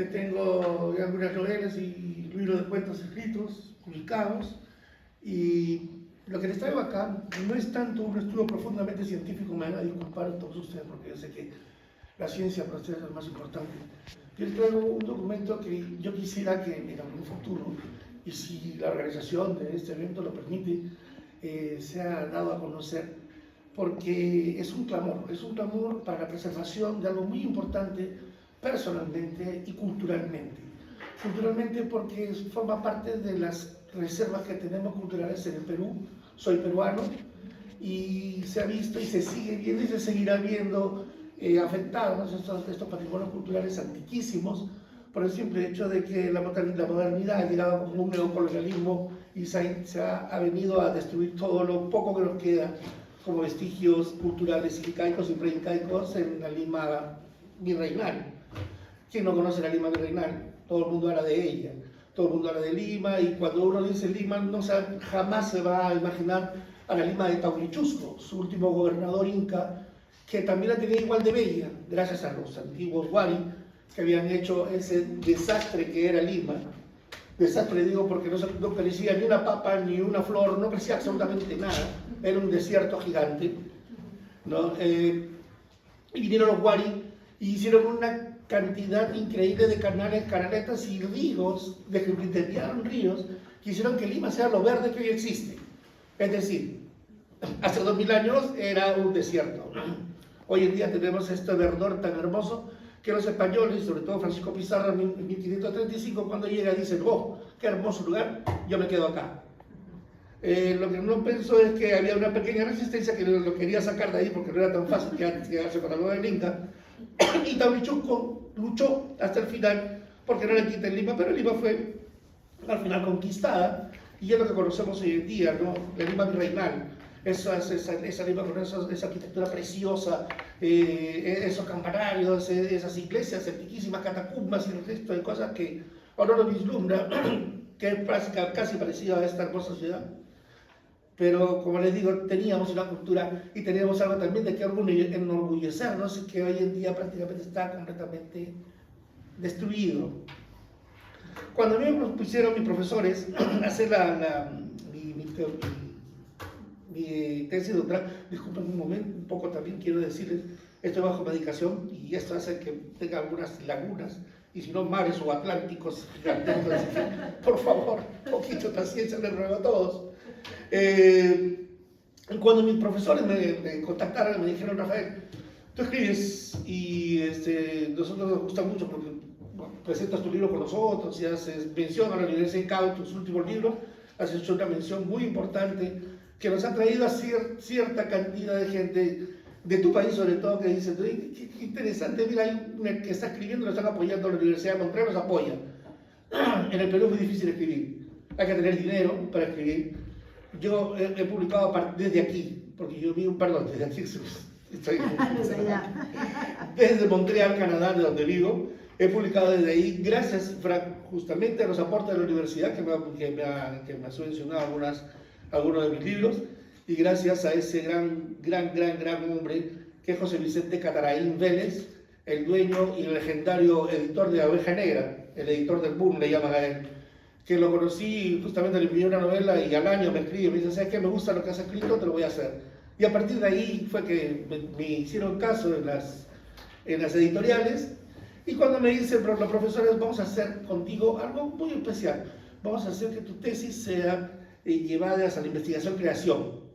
Tengo algunas novelas y libros de cuentos escritos, publicados, y lo que les traigo acá no es tanto un estudio profundamente científico, me van a disculpar todos ustedes porque yo sé que la ciencia para ustedes es lo más importante. Yo les traigo un documento que yo quisiera que en algún futuro, y si la organización de este evento lo permite, sea dado a conocer, porque es un clamor para la preservación de algo muy importante personalmente y culturalmente. Culturalmente porque forma parte de las reservas que tenemos culturales en el Perú. Soy peruano y se ha visto y se sigue viendo y se seguirá viendo afectados estos patrimonios culturales antiquísimos por el simple hecho de que la modernidad ha llegado como un neocolonialismo y ha venido a destruir todo lo poco que nos queda como vestigios culturales incaicos y preincaicos en la Lima virreinal. ¿Quién no conoce la Lima virreinal? Todo el mundo habla de ella, todo el mundo habla de Lima, y cuando uno dice Lima jamás se va a imaginar a la Lima de Taurichusco, su último gobernador inca, que también la tenía igual de bella, gracias a los antiguos Wari, que habían hecho ese desastre que era Lima. Desastre digo porque no crecía ni una papa ni una flor, no crecía absolutamente nada, era un desierto gigante, ¿no? Y vinieron los Wari y hicieron una cantidad increíble de canaletas y ríos, descriteriaron ríos, que hicieron que Lima sea lo verde que hoy existe. Es decir, hace 2000 años era un desierto. Hoy en día tenemos este verdor tan hermoso que los españoles, sobre todo Francisco Pizarro en 1535, cuando llega dicen, oh, qué hermoso lugar, yo me quedo acá. Lo que no pensó es que había una pequeña resistencia que lo quería sacar de ahí porque no era tan fácil quedarse con la nueva del Inca. Y Taurichusco luchó hasta el final porque no le quiten Lima, pero Lima fue al final conquistada y es lo que conocemos hoy en día, ¿no? La Lima virreinal, esa Lima con esa arquitectura preciosa, esos campanarios, esas iglesias antiquísimas, catacumbas y el resto de cosas que ahora lo vislumbra, que es casi parecido a esta hermosa ciudad. Pero, como les digo, teníamos una cultura y teníamos algo también de que enorgullecernos, que hoy en día prácticamente está completamente destruido. Cuando a mí me pusieron mis profesores a hacer mi tesis doctoral, disculpen un momento, un poco también quiero decirles, estoy bajo medicación y esto hace que tenga algunas lagunas, y si no mares o atlánticos gigantescos, por favor, un poquito de paciencia, les ruego a todos. Cuando mis profesores me contactaron, me dijeron, Rafael, tú escribes y nosotros nos gusta mucho porque presentas tu libro con nosotros y haces mención a la Universidad de Cauca, tus últimos libros, has hecho una mención muy importante que nos ha traído a cierta cantidad de gente de tu país, sobre todo, que dice, qué interesante, mira, hay una que está escribiendo, lo están apoyando, la Universidad de Montreal los apoya. En el Perú es muy difícil escribir, hay que tener dinero para escribir. Yo he publicado desde aquí, porque yo vivo, perdón, desde aquí, desde Montreal, Canadá, de donde vivo, he publicado desde ahí, gracias justamente a los aportes de la universidad que me ha subvencionado algunos de mis libros, y gracias a ese gran hombre que es José Vicente Cataraín Vélez, el dueño y el legendario editor de Abeja Negra, el editor del Boom, le llaman a él, que lo conocí, justamente le envié una novela y al año me escribe, me dice, ¿sabes qué? Me gusta lo que has escrito, te lo voy a hacer. Y a partir de ahí fue que me hicieron caso en las editoriales, y cuando me dicen los profesores, vamos a hacer contigo algo muy especial, vamos a hacer que tu tesis sea llevada a la investigación-creación.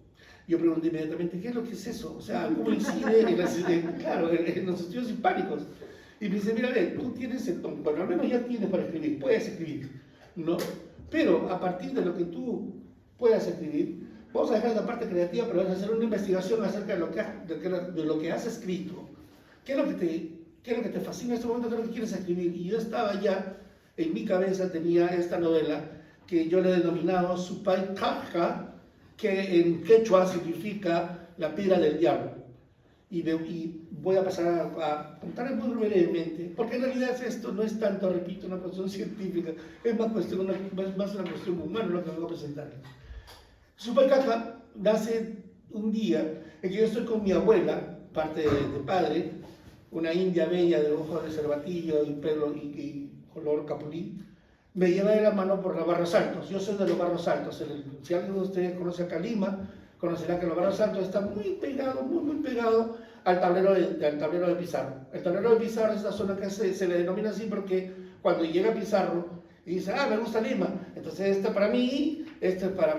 Yo pregunté inmediatamente, ¿qué es lo que es eso? O sea, ¿cómo incide en los estudios hispánicos? Y me dice, mira, tú tienes el don, bueno, al menos ya tienes para escribir, puedes escribir, ¿no? Pero a partir de lo que tú puedas escribir, vamos a dejar esa parte creativa, pero vas a hacer una investigación acerca de lo que has escrito. ¿Qué es lo que te fascina en este momento? ¿Qué es lo que quieres escribir? Y yo estaba ya, en mi cabeza tenía esta novela que yo le he denominado Supay Caja, que en quechua significa la piedra del diablo. Y voy a pasar a contar muy brevemente, porque en realidad esto no es tanto, repito, una cuestión científica, es más una cuestión humana lo que vengo a presentar. Supay Caja nace un día en que yo estoy con mi abuela, parte de padre, una india bella de ojos de cervatillo y pelo y color capulí, me lleva de la mano por los Barrios Altos. Yo soy de los Barrios Altos. Si alguien de ustedes conoce acá Lima, conocerá que los Barrios Altos está muy pegado, muy pegado al tablero de Pizarro. El tablero de Pizarro es esa zona que se le denomina así porque cuando llega Pizarro y dice, me gusta Lima, entonces este para mí, este para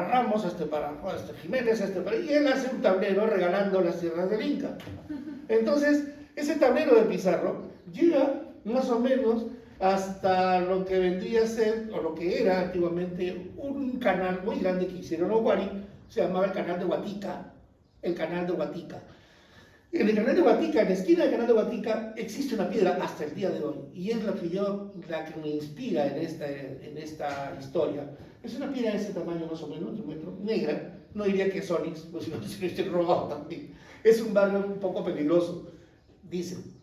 Ramos, este para Jiménez, y él hace un tablero regalando las tierras del Inca. Entonces, ese tablero de Pizarro llega más o menos hasta lo que vendría a ser, o lo que era antiguamente, un canal muy grande que hicieron los Wari, se llamaba el canal de Huatica, el canal de Huatica. En el canal de Huatica, en la esquina del canal de Huatica, existe una piedra hasta el día de hoy, y es la que me inspira en esta historia. Es una piedra de ese tamaño más o menos, de 1 metro, negra, no diría que es Onix, pues si no se lo estoy robado también. Es un barrio un poco peligroso, dicen.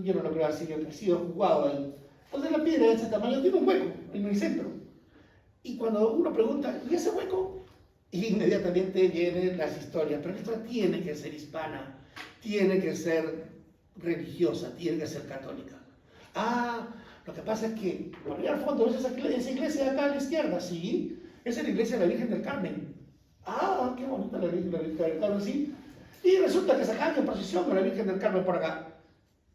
Yo no lo creo así, yo he sido jugado ahí. Entonces la piedra de ese tamaño tiene un hueco en el centro. Y cuando uno pregunta, ¿y ese hueco? Inmediatamente vienen las historias, pero esta tiene que ser hispana, tiene que ser religiosa, tiene que ser católica. Lo que pasa es que, por allá al fondo, ¿ves esa iglesia de acá a la izquierda? Sí, esa es la iglesia de la Virgen del Carmen. Qué bonita la Virgen del Carmen, sí. Y resulta que sacan en procesión con la Virgen del Carmen por acá.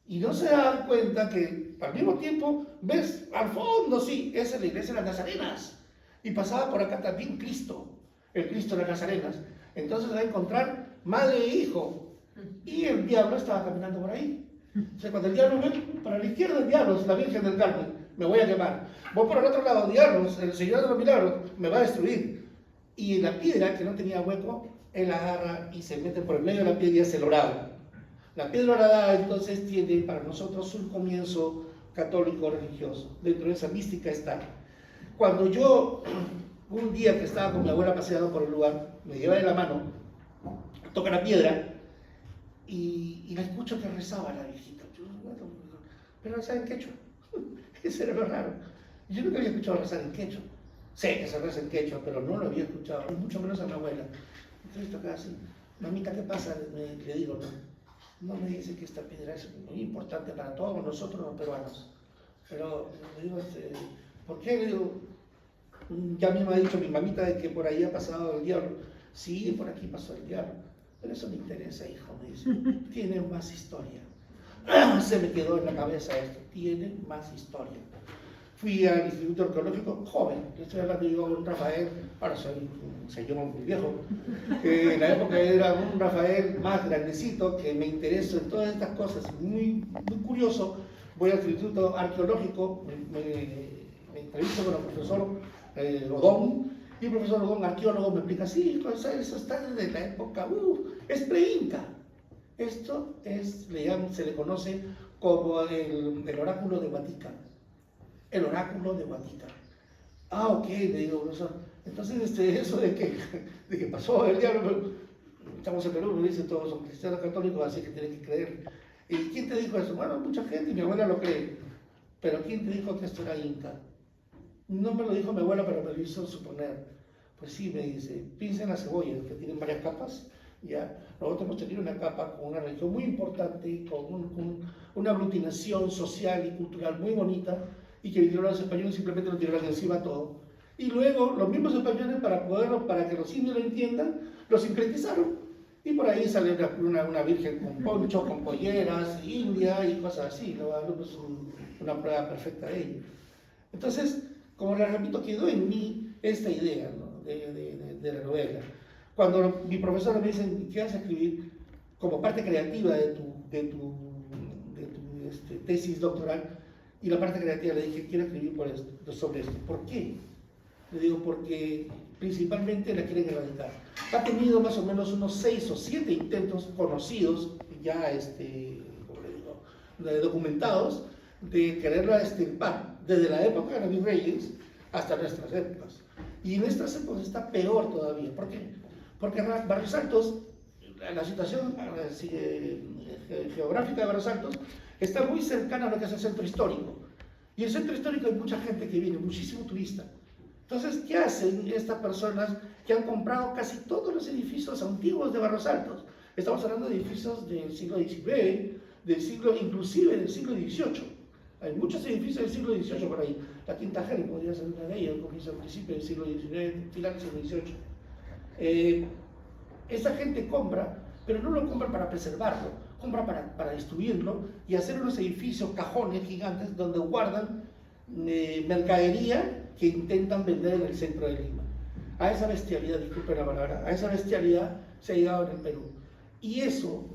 Y no se dan cuenta que al mismo tiempo, ves, al fondo, sí, esa es la iglesia de las Nazarenas. Y pasaba por acá también Cristo, el Cristo de las Nazarenas. Entonces se va a encontrar madre e hijo. Y el diablo estaba caminando por ahí. O sea, cuando el diablo ve, para la izquierda el diablo es la Virgen del Carmen, me voy a quemar. Voy por el otro lado, diablos, el Señor de los Milagros, me va a destruir. Y la piedra, que no tenía hueco, él agarra y se mete por el medio de la piedra y hace el orado. La piedra orada entonces tiene para nosotros un comienzo católico religioso. Dentro de esa mística está. Cuando yo, un día que estaba con mi abuela paseando por el lugar, me lleva de la mano, toca la piedra y la escucho que rezaba la viejita. Pero rezaba en quechua. Eso era lo raro. Yo nunca había escuchado rezar en quechua. Sé que se reza en quechua, pero no lo había escuchado, y mucho menos a mi abuela. Entonces tocaba así, mamita, ¿qué pasa? Le digo, no me dice que esta piedra es muy importante para todos nosotros los peruanos. Pero le digo, ¿por qué? Le digo, ya mismo ha dicho mi mamita de que por ahí ha pasado el diablo. Sí, por aquí pasó el diablo. Pero eso me interesa, hijo, me dice. Tiene más historia. Se me quedó en la cabeza esto. Tiene más historia. Fui al Instituto Arqueológico joven, estoy hablando yo con Rafael, ahora soy un señor muy viejo, en la época era un Rafael más grandecito, que me interesó en todas estas cosas, muy curioso. Voy al Instituto Arqueológico, me entrevisto con el profesor Rodón, y el profesor Rodón, arqueólogo, me explica, sí, eso está desde la época, es pre-inca. Esto se le conoce como el oráculo de Huatica. El oráculo de Huatica. Ok, le digo, profesor. Entonces, eso de que pasó el diablo, estamos en Perú, me dicen todos son cristianos católicos, así que tienen que creer. ¿Y quién te dijo eso? Bueno, mucha gente, y mi abuela lo cree. Pero ¿quién te dijo que esto era inca? No me lo dijo mi abuela, pero me lo hizo suponer. Pues sí, me dice, piensa en las cebollas, que tienen varias capas. ¿Ya? Nosotros hemos tenido una capa con una religión muy importante, con una aglutinación social y cultural muy bonita, y que vinieron los españoles simplemente lo tiraron encima todo. Y luego los mismos españoles, para que los indios lo entiendan, lo sincretizaron. Y por ahí sale una virgen con poncho, con polleras, india y cosas así. Guadalupe es una prueba perfecta de ello. Entonces, como les repito, quedó en mí esta idea, ¿no? de la novela. Cuando mi profesor me dice, ¿qué vas a escribir? Como parte creativa de tu tesis doctoral, y la parte creativa le dije, quiero escribir sobre esto. ¿Por qué? Le digo, porque principalmente la quieren erradicar. Ha tenido más o menos unos 6 o 7 intentos conocidos, ya como le digo, documentados, de quererla extirpar, desde la época de los reyes hasta nuestras épocas. Y en estas épocas está peor todavía. ¿Por qué? Porque Barrios Altos, la situación geográfica de Barrios Altos, está muy cercana a lo que es el centro histórico. Y en el centro histórico hay mucha gente que viene, muchísimo turista. Entonces, ¿qué hacen estas personas que han comprado casi todos los edificios antiguos de Barrios Altos? Estamos hablando de edificios del siglo XIX, inclusive del siglo XVIII. Hay muchos edificios del siglo XVIII por ahí. La Quinta Jerez podría ser una de ellas, comienza a principios del siglo XIX, final del siglo XVIII. Esa gente compra, pero no lo compra para preservarlo, compra para destruirlo y hacer unos edificios, cajones gigantes donde guardan mercadería que intentan vender en el centro de Lima. A esa bestialidad, disculpen la palabra, a esa bestialidad se ha llegado en el Perú. Y eso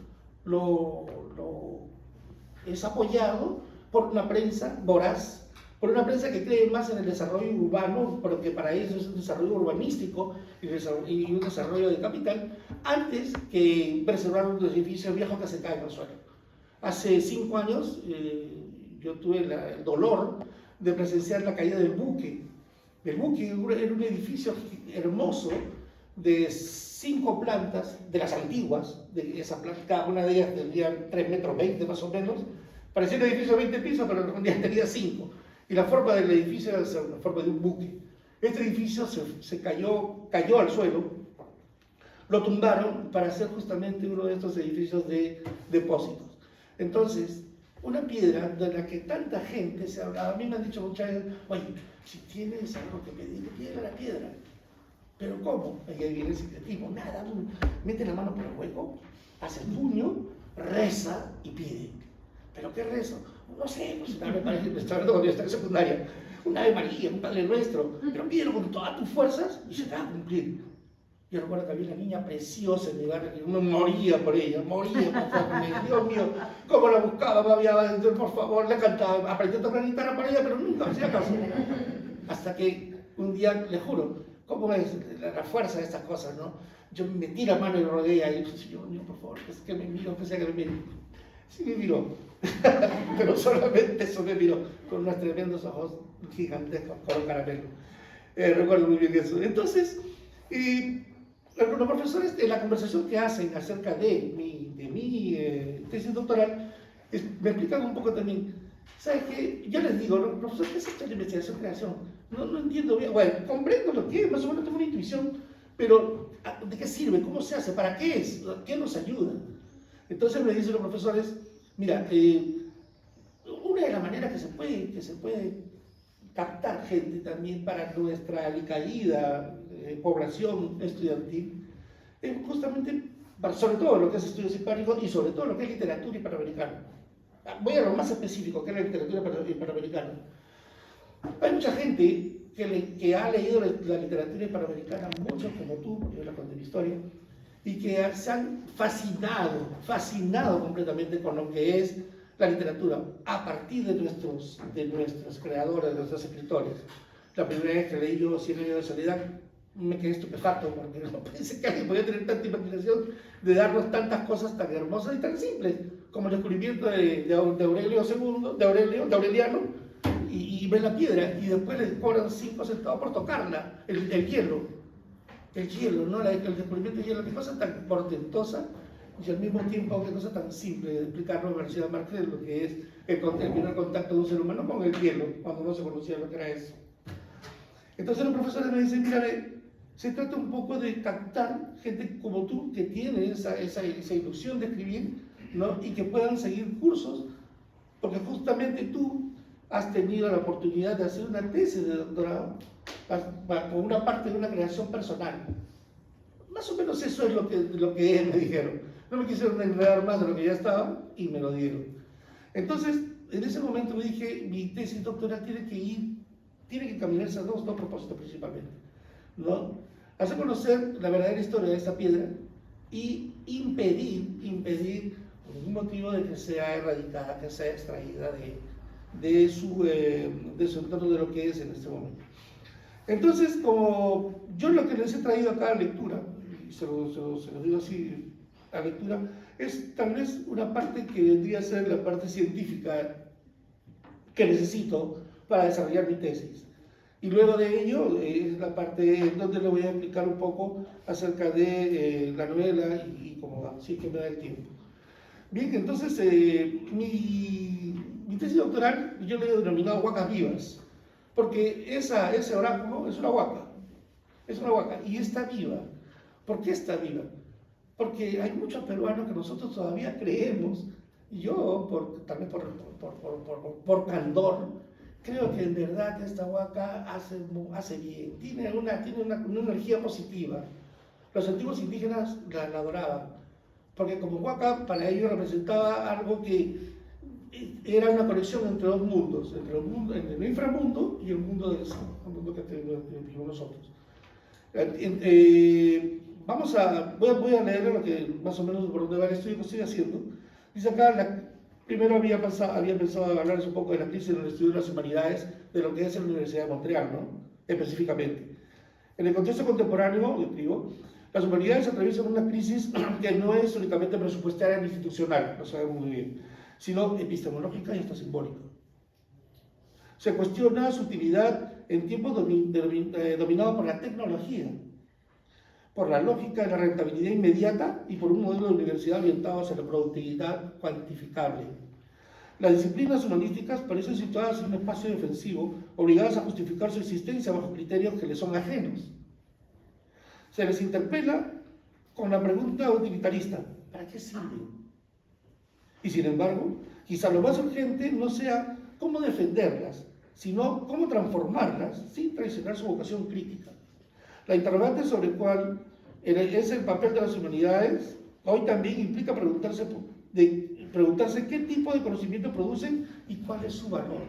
es apoyado por una prensa voraz, por una prensa que cree más en el desarrollo urbano, porque para eso es un desarrollo urbanístico y un desarrollo de capital, antes que preservar un edificio viejo que se cae al suelo. Hace 5 años yo tuve el dolor de presenciar la caída del Buque. El Buque era un edificio hermoso de 5 plantas, de las antiguas, de esa planta, cada una de ellas tendría 3,20 metros más o menos. Parecía un edificio de 20 pisos, pero en realidad tenía 5. Y la forma del edificio era la forma de un buque. Este edificio se cayó al suelo, lo tumbaron para hacer justamente uno de estos edificios de depósitos. Entonces, una piedra de la que tanta gente se ha hablado, a mí me han dicho muchas veces, oye, si tienes algo que pedir, pídele la piedra. ¿Pero cómo? Ahí viene el secretismo, nada, mete la mano por el hueco, hace el puño, reza y pide. ¿Pero qué rezo? No sé, pues una Ave María, me está hablando cuando yo estaba en secundaria, una Ave María, un Padre Nuestro, pero pídelo con todas tus fuerzas y se te va a cumplir. Yo recuerdo que había una niña preciosa en mi barrio, que yo me moría por ella, moría por favor, Dios mío, cómo la buscaba, por favor, la cantaba, aprendí a tocar guitarra para ella, pero nunca me hacía caso. Hasta que un día, le juro, ¿cómo es la fuerza de estas cosas, no? Yo me metí la mano y lo rodeé y dije, Señor mío, por favor, que me miro, que sea que me mire. Sí me miró, pero solamente eso me miró, con unos tremendos ojos gigantescos, con caramelo. Recuerdo muy bien eso. Entonces, los profesores, en la conversación que hacen acerca de mi tesis doctoral, me explican un poco también. ¿Sabes qué? Yo les digo, profesor, ¿qué es esto de investigación-creación? No entiendo bien. Bueno, comprendo lo que es, más o menos tengo una intuición, pero ¿de qué sirve? ¿Cómo se hace? ¿Para qué es? ¿Qué nos ayuda? Entonces me dicen los profesores, mira, una de las maneras que se puede captar gente también para nuestra alicaída población estudiantil es justamente, sobre todo lo que es estudios hispánicos y sobre todo lo que es literatura hispanoamericana. Voy a lo más específico, que es la literatura hispanoamericana. Hay mucha gente que ha leído la literatura hispanoamericana, muchos como tú, porque yo la conté en historia, y que se han fascinado completamente con lo que es la literatura, a partir de nuestros creadores, de nuestros escritores. La primera vez que leí yo 100 años de soledad, me quedé estupefacto, porque no pensé que alguien podía tener tanta imaginación de darnos tantas cosas tan hermosas y tan simples, como el descubrimiento de Aurelio II, de Aureliano, y ver la piedra, y después le cobran 5 centavos por tocarla, el hielo. El hielo, ¿no? El descubrimiento del hielo, qué cosa tan portentosa y al mismo tiempo qué cosa tan simple de explicarlo en García Márquez, lo que es el primer contacto de un ser humano con el hielo, cuando no se conocía lo que era eso. Entonces los profesores me dicen, mira, se trata un poco de captar gente como tú que tiene esa ilusión de escribir, ¿no? Y que puedan seguir cursos, porque justamente tú has tenido la oportunidad de hacer una tesis de doctorado con una parte de una creación personal. Más o menos eso es lo que me dijeron. No me quisieron enredar más de lo que ya estaba y me lo dieron. Entonces, en ese momento me dije, mi tesis doctoral tiene que caminarse a dos propósitos principalmente, ¿no? Hacer conocer la verdadera historia de esta piedra y impedir por ningún motivo de que sea erradicada, que sea extraída de su entorno, de lo que es en este momento. Entonces, como yo lo que les he traído acá a lectura, y se lo digo así, a lectura, es tal vez una parte que vendría a ser la parte científica que necesito para desarrollar mi tesis. Y luego de ello es la parte en donde le voy a explicar un poco acerca de la novela y cómo va, si es que me da el tiempo. Bien, entonces mi tesis doctoral yo le he denominado Huacas Vivas, porque ese oráculo es una huaca y está viva. ¿Por qué está viva? Porque hay muchos peruanos que nosotros todavía creemos Yo, también por candor, creo que en verdad esta huaca hace bien, tiene una energía positiva. Los antiguos indígenas la adoraban, porque como huaca para ellos representaba algo que era una conexión entre dos mundos, entre el inframundo y el mundo del sol, el mundo que vivimos nosotros. Voy a leer lo que más o menos por donde va el estudio que estoy haciendo. Dice acá, primero había pensado hablarles un poco de la crisis en el estudio de las humanidades, de lo que es la Universidad de Montreal, ¿no? Específicamente. En el contexto contemporáneo, escribo, las humanidades atraviesan una crisis que no es únicamente presupuestaria ni institucional, lo sabemos muy bien, sino epistemológica y hasta simbólica. Se cuestiona su utilidad en tiempos dominados por la tecnología, por la lógica de la rentabilidad inmediata y por un modelo de universidad orientado hacia la productividad cuantificable. Las disciplinas humanísticas parecen situadas en un espacio defensivo, obligadas a justificar su existencia bajo criterios que les son ajenos. Se les interpela con la pregunta utilitarista: ¿para qué sirven? Y sin embargo, quizá lo más urgente no sea cómo defenderlas, sino cómo transformarlas sin traicionar su vocación crítica. La interrogante sobre cuál es el papel de las humanidades hoy también implica preguntarse qué tipo de conocimiento producen y cuál es su valor.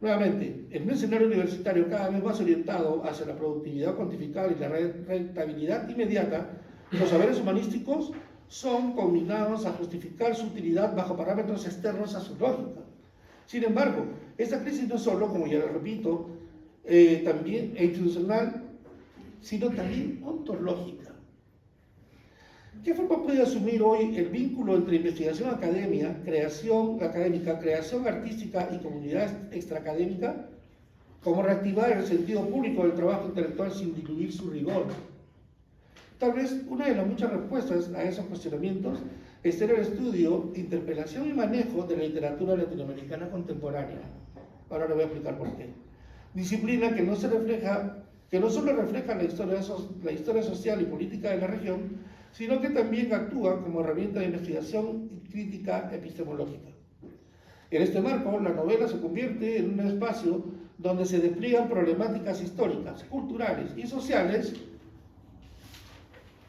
Nuevamente, en un escenario universitario cada vez más orientado hacia la productividad cuantificable y la rentabilidad inmediata, los saberes humanísticos son combinados a justificar su utilidad bajo parámetros externos a su lógica. Sin embargo, esta crisis no es solo, como ya lo repito, también institucional, sino también ontológica. ¿Qué forma puede asumir hoy el vínculo entre investigación académica, creación artística y comunidad extraacadémica? ¿Cómo reactivar el sentido público del trabajo intelectual sin diluir su rigor? Tal vez una de las muchas respuestas a esos cuestionamientos esté en el estudio, interpelación y manejo de la literatura latinoamericana contemporánea. Ahora le voy a explicar por qué. Disciplina que no solo refleja la historia social y política de la región, sino que también actúa como herramienta de investigación y crítica epistemológica. En este marco, la novela se convierte en un espacio donde se despliegan problemáticas históricas, culturales y sociales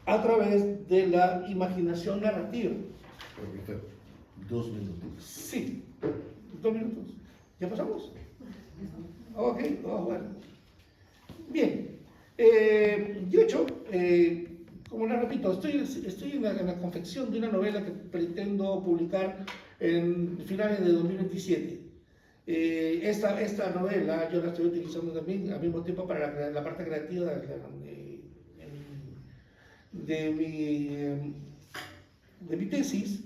a través de la imaginación narrativa. Profesor, 2 minutos. Sí, 2 minutos. ¿Ya pasamos? Ok, bueno. Bien, como les repito, estoy en la confección de una novela que pretendo publicar en finales de 2027. Esta novela yo la estoy utilizando también al mismo tiempo para la parte creativa de mi tesis,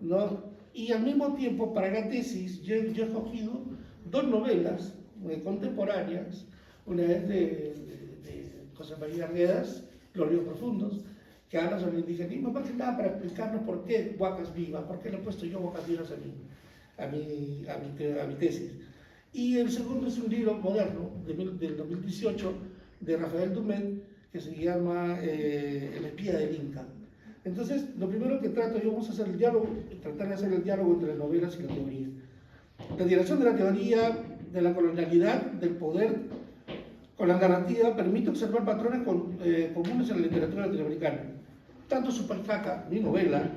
¿no? Y al mismo tiempo para la tesis yo he escogido 2 novelas contemporáneas, una es de José María Arguedas, Los ríos profundos, que habla sobre el indigenismo, más que nada para explicarnos por qué Huacas Vivas, por qué le he puesto yo Huacas Vivas a mi tesis. Y el segundo es un libro moderno del 2018 de Rafael Dumet, que se llama El espía del Inca. Entonces, lo primero que vamos a hacer el diálogo, tratar de hacer el diálogo entre las novelas y la teoría. La dirección de la teoría de la colonialidad, del poder, con la narrativa, permite observar patrones comunes en la literatura latinoamericana. Tanto Supaycaca, mi novela,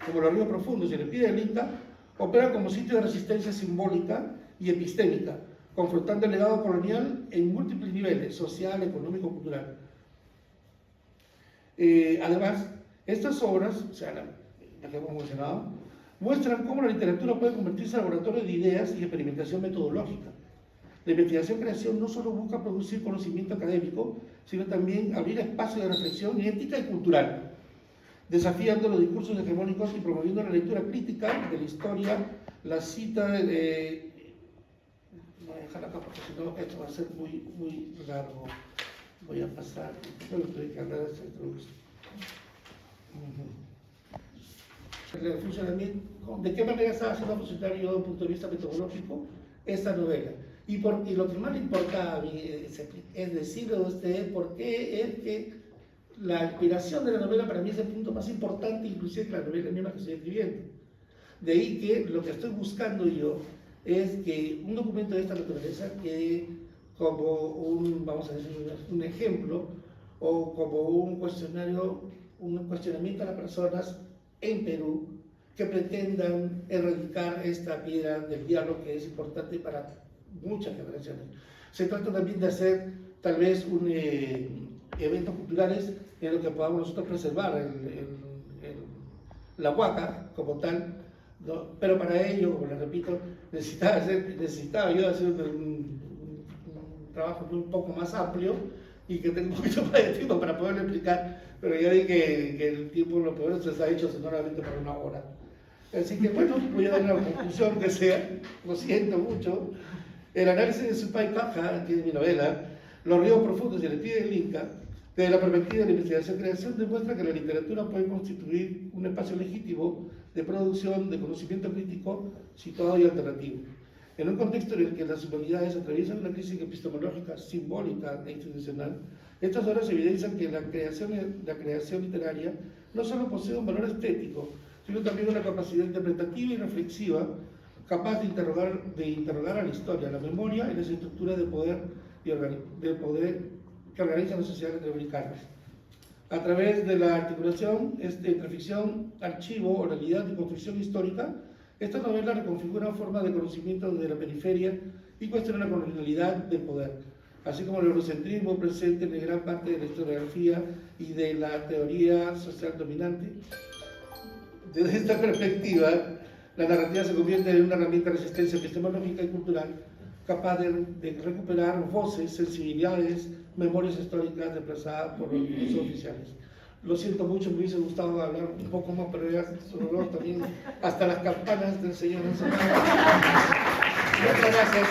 como Los ríos profundos y El espía del Inca, opera como sitio de resistencia simbólica y epistémica, confrontando el legado colonial en múltiples niveles, social, económico, cultural. Además, estas obras, o sea, las que hemos mencionado, muestran cómo la literatura puede convertirse en laboratorio de ideas y experimentación metodológica. La investigación-creación no solo busca producir conocimiento académico, sino también abrir espacios de reflexión ética y cultural, desafiando los discursos hegemónicos y promoviendo la lectura crítica de la historia, la cita de... Voy a dejar acá porque si no esto va a ser muy largo. Voy a pasar, solo tuve que hablar de esta introducción. El funcionamiento, ¿de qué manera estaba haciendo funcionar yo desde un punto de vista metodológico esta novela? Y lo que más le importa a mí es decirle a usted por qué es que la inspiración de la novela para mí es el punto más importante, inclusive que la novela misma que estoy escribiendo. De ahí que lo que estoy buscando yo es que un documento de esta naturaleza quede como un, vamos a decir, un ejemplo o como un cuestionario, un cuestionamiento a las personas en Perú que pretendan erradicar esta piedra del diablo que es importante para muchas generaciones. Se trata también de hacer tal vez eventos culturales en los que podamos nosotros preservar la huaca como tal, ¿no? Pero para ello, como les repito, necesitaba yo hacer un trabajo un poco más amplio y que tenga un poquito más de tiempo para poderlo explicar, pero ya vi que el tiempo lo peor se ha hecho sonoramente por 1 hora. Así que bueno, voy a dar una conclusión que sea, lo siento mucho. El análisis de Supay Caja, que es mi novela, Los ríos profundos y el estilo del Inca, desde la perspectiva de la investigación-creación, demuestra que la literatura puede constituir un espacio legítimo de producción de conocimiento crítico, situado y alternativo. En un contexto en el que las humanidades atraviesan una crisis epistemológica, simbólica e institucional, estas obras evidencian que la creación literaria no solo posee un valor estético, sino también una capacidad interpretativa y reflexiva, capaz de interrogar a la historia, a la memoria y las estructuras de poder que organizan las sociedades latinoamericanas. A través de la articulación entre ficción, archivo, oralidad y construcción histórica, esta novela reconfigura formas de conocimiento desde la periferia y cuestiona la colonialidad del poder, así como el eurocentrismo presente en gran parte de la historiografía y de la teoría social dominante. Desde esta perspectiva, la narrativa se convierte en una herramienta de resistencia epistemológica y cultural capaz de recuperar voces, sensibilidades, memorias históricas desplazadas por los recursos oficiales. Lo siento mucho, me hubiese gustado hablar un poco más, pero ya sonó también hasta las campanas del Señor. Muchas gracias.